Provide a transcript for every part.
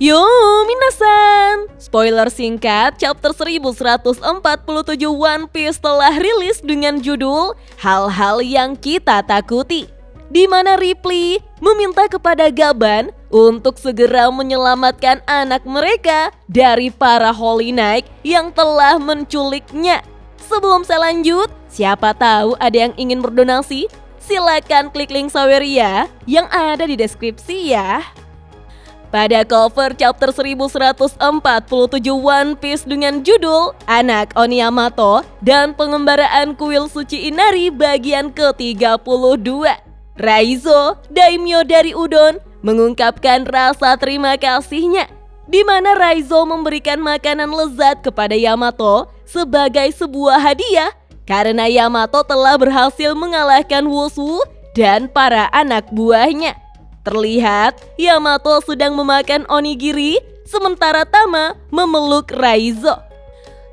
Yo minasan, spoiler singkat chapter 1147 One Piece telah rilis dengan judul Hal-hal yang kita takuti, di mana Ripley meminta kepada Gaban untuk segera menyelamatkan anak mereka dari para Holy Knight yang telah menculiknya. Sebelum saya lanjut, siapa tahu ada yang ingin berdonasi? Silakan klik link Saweria yang ada di deskripsi ya. Pada cover chapter 1147 One Piece dengan judul Anak Oni Yamato dan Pengembaraan Kuil Suci Inari bagian ke-32, Raizo, daimyo dari Udon, mengungkapkan rasa terima kasihnya, di mana Raizo memberikan makanan lezat kepada Yamato sebagai sebuah hadiah karena Yamato telah berhasil mengalahkan Wushu dan para anak buahnya. Terlihat Yamato sedang memakan onigiri sementara Tama memeluk Raizo.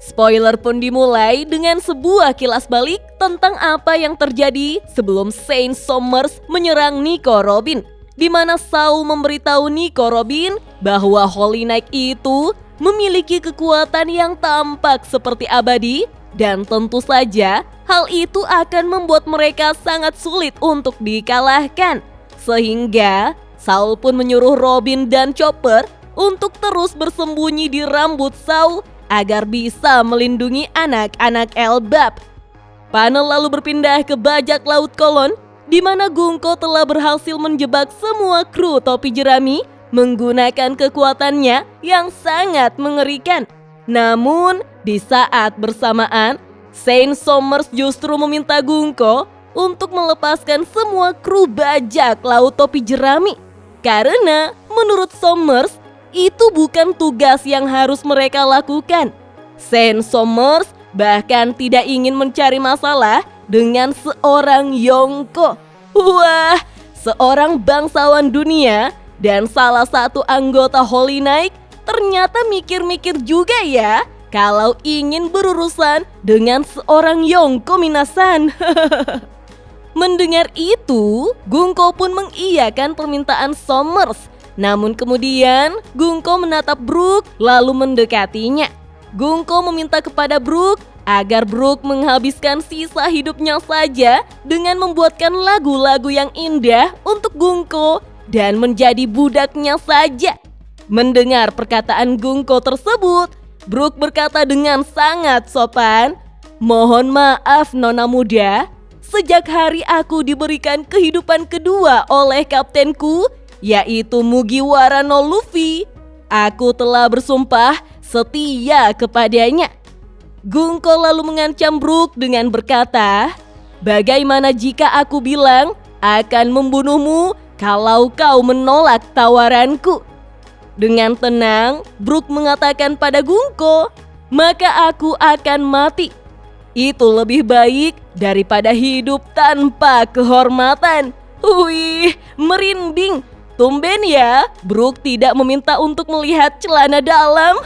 Spoiler pun dimulai dengan sebuah kilas balik tentang apa yang terjadi sebelum Saint Summers menyerang Nico Robin, di mana Sao memberitahu Nico Robin bahwa Holy Knight itu memiliki kekuatan yang tampak seperti abadi dan tentu saja hal itu akan membuat mereka sangat sulit untuk dikalahkan. Sehingga Saul pun menyuruh Robin dan Chopper untuk terus bersembunyi di rambut Saul agar bisa melindungi anak-anak Elbap. Panel lalu berpindah ke bajak laut Kolon, di mana Gunko telah berhasil menjebak semua kru topi jerami menggunakan kekuatannya yang sangat mengerikan. Namun di saat bersamaan, Saint Summers justru meminta Gunko untuk melepaskan semua kru bajak laut topi jerami. Karena menurut Summers, itu bukan tugas yang harus mereka lakukan. Saint Summers bahkan tidak ingin mencari masalah dengan seorang Yonko. Wah, seorang bangsawan dunia dan salah satu anggota Holy Knight ternyata mikir-mikir juga ya kalau ingin berurusan dengan seorang Yonko minasan. Mendengar itu, Gunko pun mengiyakan permintaan Summers. Namun kemudian, Gunko menatap Brook lalu mendekatinya. Gunko meminta kepada Brook agar Brook menghabiskan sisa hidupnya saja dengan membuatkan lagu-lagu yang indah untuk Gunko dan menjadi budaknya saja. Mendengar perkataan Gunko tersebut, Brook berkata dengan sangat sopan, "Mohon maaf Nona muda. Sejak hari aku diberikan kehidupan kedua oleh kaptenku, yaitu Mugiwara no Luffy, aku telah bersumpah setia kepadanya." Gunko lalu mengancam Brook dengan berkata, "Bagaimana jika aku bilang akan membunuhmu kalau kau menolak tawaranku?" Dengan tenang, Brook mengatakan pada Gunko, "Maka aku akan mati. Itu lebih baik daripada hidup tanpa kehormatan." Wih, merinding. Tumben ya, Brook tidak meminta untuk melihat celana dalam.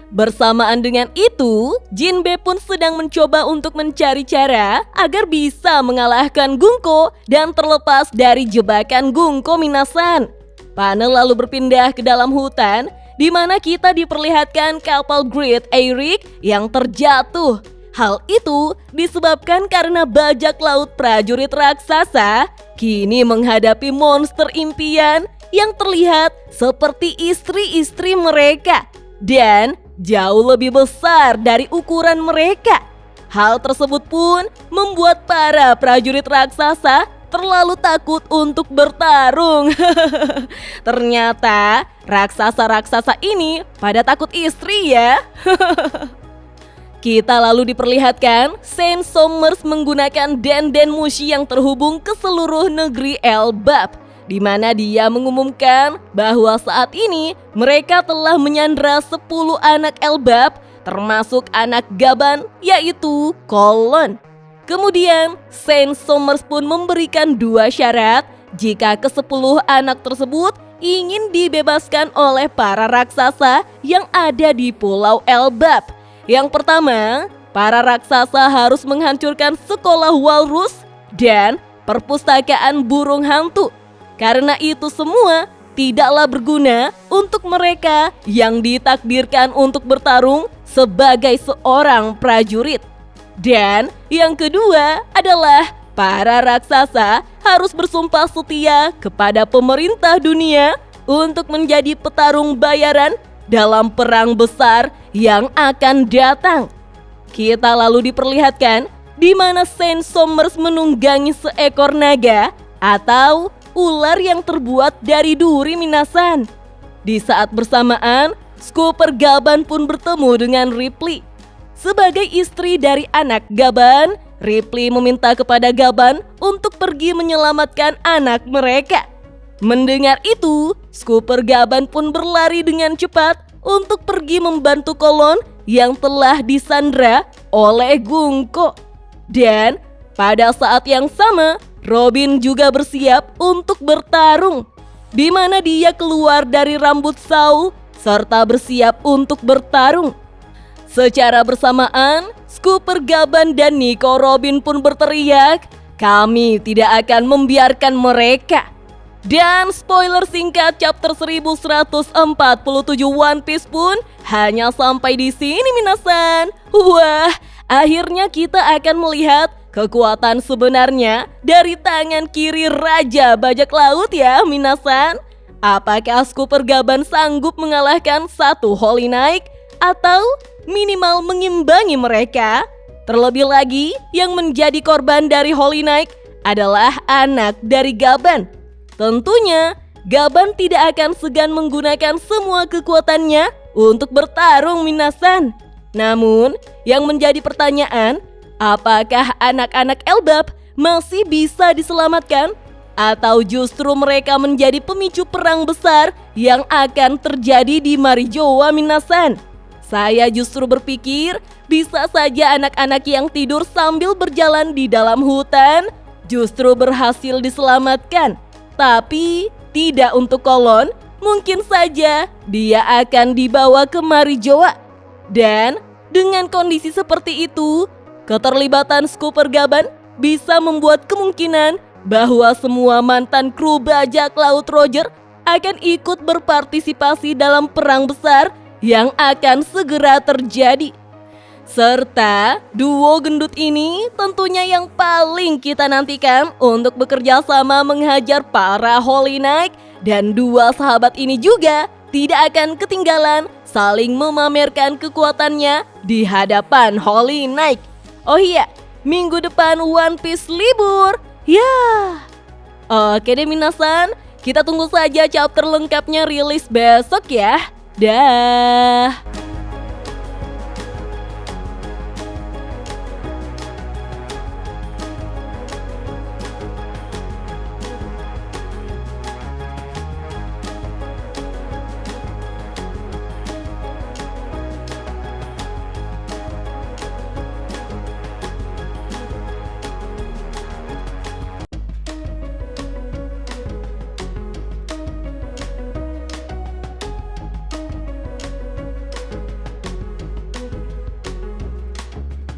Bersamaan dengan itu, Jinbe pun sedang mencoba untuk mencari cara agar bisa mengalahkan Gunko dan terlepas dari jebakan Gunko minasan. Panel lalu berpindah ke dalam hutan, di mana kita diperlihatkan kapal Great Eric yang terjatuh. Hal itu disebabkan karena bajak laut prajurit raksasa kini menghadapi monster impian yang terlihat seperti istri-istri mereka dan jauh lebih besar dari ukuran mereka. Hal tersebut pun membuat para prajurit raksasa terlalu takut untuk bertarung. Ternyata raksasa-raksasa ini pada takut istri ya. Kita lalu diperlihatkan Saint Summers menggunakan Den Mushi yang terhubung ke seluruh negeri Elbap, di mana dia mengumumkan bahwa saat ini mereka telah menyandra 10 anak Elbap, termasuk anak Gaban, yaitu Kolon. Kemudian Saint Summers pun memberikan 2 syarat jika ke-10 anak tersebut ingin dibebaskan oleh para raksasa yang ada di Pulau Elbap. Yang pertama, para raksasa harus menghancurkan sekolah walrus dan perpustakaan burung hantu. Karena itu semua tidaklah berguna untuk mereka yang ditakdirkan untuk bertarung sebagai seorang prajurit. Dan yang kedua adalah para raksasa harus bersumpah setia kepada pemerintah dunia untuk menjadi petarung bayaran dalam perang besar yang akan datang. Kita lalu diperlihatkan di mana Saint Somers menunggangi seekor naga atau ular yang terbuat dari duri minasan. Di saat bersamaan, Skooper Gaban pun bertemu dengan Ripley. Sebagai istri dari anak Gaban, Ripley meminta kepada Gaban untuk pergi menyelamatkan anak mereka. Mendengar itu, Skooper Gaban pun berlari dengan cepat untuk pergi membantu Kolon yang telah disandra oleh Gungko. Dan pada saat yang sama, Robin juga bersiap untuk bertarung, di mana dia keluar dari rambut Saul serta bersiap untuk bertarung. Secara bersamaan, Skooper Gaban dan Nico Robin pun berteriak, "Kami tidak akan membiarkan mereka." Dan spoiler singkat chapter 1147 One Piece pun hanya sampai di sini minasan. Wah, akhirnya kita akan melihat kekuatan sebenarnya dari tangan kiri Raja Bajak Laut ya minasan. Apakah Skooper Gaban sanggup mengalahkan satu Holy Knight atau minimal mengimbangi mereka? Terlebih lagi yang menjadi korban dari Holy Knight adalah anak dari Gaban. Tentunya Gaban tidak akan segan menggunakan semua kekuatannya untuk bertarung minasan. Namun yang menjadi pertanyaan, apakah anak-anak Elbap masih bisa diselamatkan? Atau justru mereka menjadi pemicu perang besar yang akan terjadi di Marijoa minasan? Saya justru berpikir bisa saja anak-anak yang tidur sambil berjalan di dalam hutan justru berhasil diselamatkan. Tapi tidak untuk Kolon, mungkin saja dia akan dibawa ke Marijoa. Dan dengan kondisi seperti itu, keterlibatan Skooper Gaban bisa membuat kemungkinan bahwa semua mantan kru bajak laut Roger akan ikut berpartisipasi dalam perang besar yang akan segera terjadi. Serta duo gendut ini tentunya yang paling kita nantikan untuk bekerja sama menghajar para Holy Knight. Dan dua sahabat ini juga tidak akan ketinggalan saling memamerkan kekuatannya di hadapan Holy Knight. Oh iya, minggu depan One Piece libur. Ya. Oke deh minasan, kita tunggu saja chapter lengkapnya rilis besok ya. Dah.